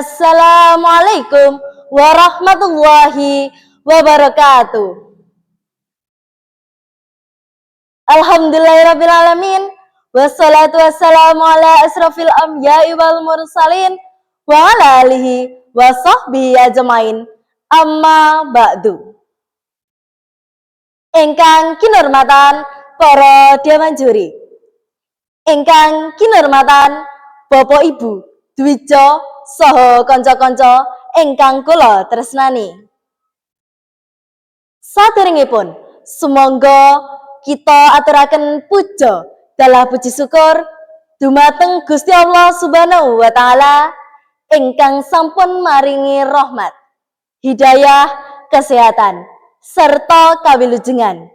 Assalamualaikum warahmatullahi wabarakatuh. Alhamdulillahirrabbilalamin. Wassalatu wassalamu ala asrafil anbiya'i wal mursalin wa ala alihi wa sahbihi ajmain. Amma ba'du. Ingkang kinurmatan para dewan juri, ingkang kinurmatan Bapak Ibu Dwija saha kanca-kanca ingkang kula tresnani. Saderengipun sumangga kita aturaken puja dalah puji syukur dumateng Gusti Allah Subhanahu wa taala ingkang sampun maringi rahmat, hidayah, kesehatan serta kawilujengan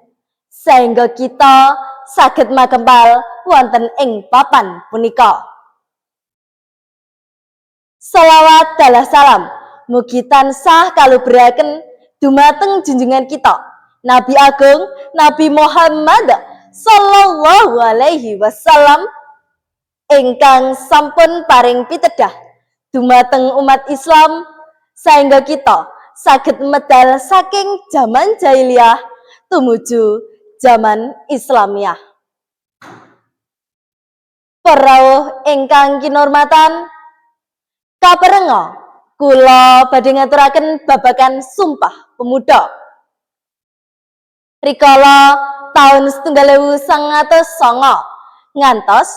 sehingga kita saged makempal wonten ing papan punika. Salawat dalah salam mugi tansah kaluburaken dumateng junjungan kita Nabi Agung Nabi Muhammad sallallahu alaihi wasallam ingkang sampun paring pitedah dumateng umat Islam sehingga kita saged medal saking zaman jahiliyah tumuju zaman Islamiyah. Para ingkang kinurmatan, kaperenga kula badhe ngaturaken babagan Sumpah Pemuda. Rikala taun 1909 ngantos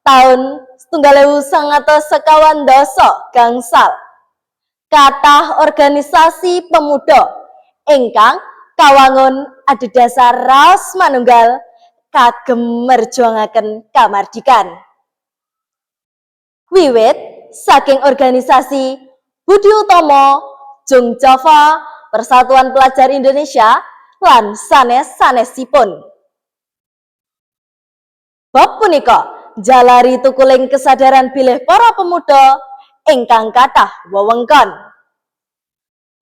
taun 1951 gangsal kathah organisasi pemuda ingkang kawangun adhedhasar raos manunggal kagem merjuangaken kamardikan. Wiwit saking organisasi Budi Utomo, Jung Java, Persatuan Pelajar Indonesia, lan sanes-sanesipun. Bab punika jalari tukuling kesadaran bilih para pemuda ingkang kathah wewengkon.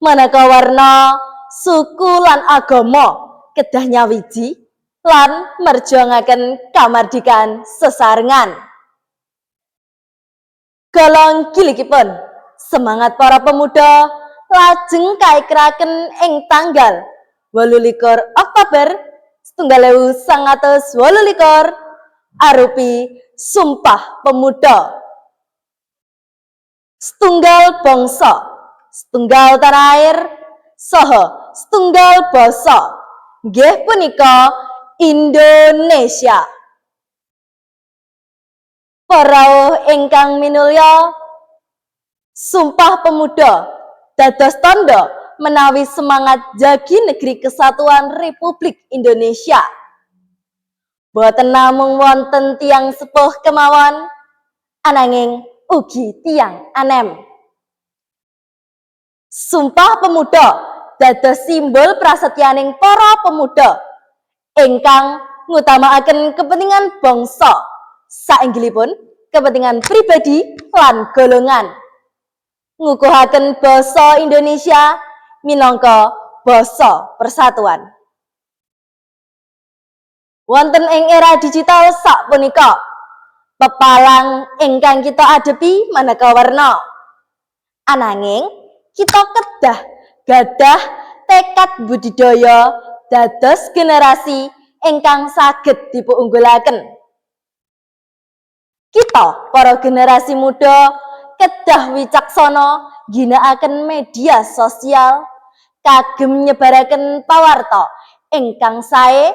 Maneka warna, suku lan agama kedah nyawiji lan merjuangaken kamardikan sesarengan. Golong gilikipun semangat para pemuda lajeng kaikraken ing tanggal 28 Oktober 1928 arupi Sumpah Pemuda. Setunggal bangsa, setunggal tanah air, saha setunggal basa nggih punika Indonesia. Para ingkang minulya, Sumpah Pemuda dados tanda menawi semangat jagi negeri kesatuan Republik Indonesia. Boten namung wonten tiyang sepuh kemawon, ananging ugi tiyang anem. Sumpah Pemuda dados simbol prasetyaning para pemuda ingkang ngutamakaken kepentingan bangsa sainggilipun kepentingan pribadi lan golongan. Ngukuhaken basa Indonesia minangka basa persatuan. Wonten ing era digital sapunika, pepalang ingkang kita adepi maneka warna. Ananging kita kedah gadah tekad budidaya dados generasi ingkang saged dipununggulaken. Kita para generasi muda kedah wicaksana ginakaken media sosial kagem nyebaraken pawarta ingkang sae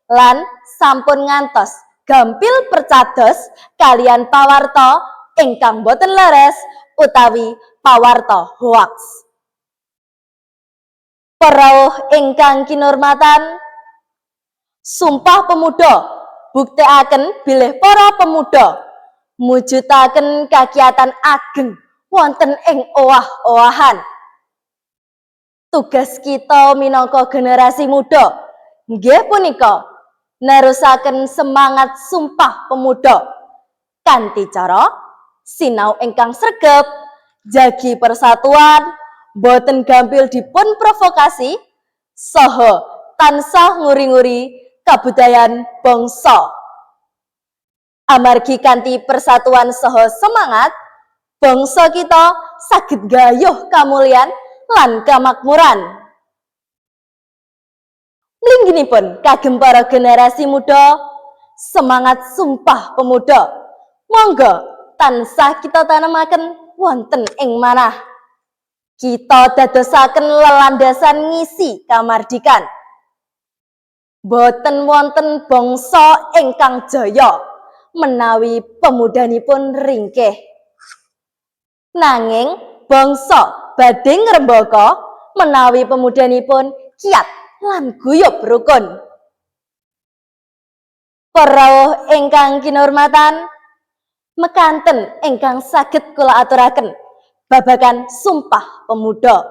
lan sampun ngantos gampil percados kalian pawarta ingkang boten leres utawi pawarta hoax. Para ingkang kinurmatan, Sumpah Pemuda buktekaken bilih para pemuda mujudaken kagiatan ageng wonten ing owah-owahan. Tugas kita minangka generasi muda nggih punika nerusaken semangat Sumpah Pemuda kanthi cara sinau ingkang sregep, jagi persatuan, boten gampil dipun provokasi, saha tansah nguri-nguri kabudayan bangsa. Amargi kanthi persatuan saha semangat, bangsa kita saged gayuh kamulyan lan kamakmuran. Mlingginipun kagem para generasi muda, semangat Sumpah Pemuda monggo tansah kita tanamaken wonten ing manah. Kita dadosaken lelandasan ngisi kamardikan. Boten wonten bangsa ingkang jaya menawi pemudanipun ringkih. Nanging bangsa badhe ngrembaka menawi pemudanipun kiyat lan guyub rukun. Para ingkang kinurmatan, mekanten ingkang saged kula aturaken babagan Sumpah Pemuda.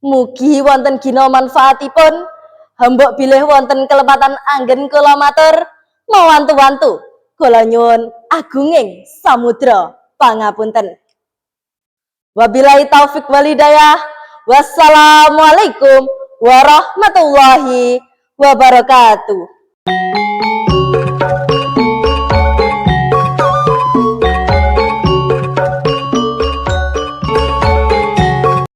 Mugi wonten gina manfaatipun. Hambuk bilih wonten kelepatan anggen kula matur mawantu-wantu kula nyuwun agunging samudra pangapunten. Wabillahi taufik wal hidayah. Wassalamualaikum warahmatullahi wabarakatuh.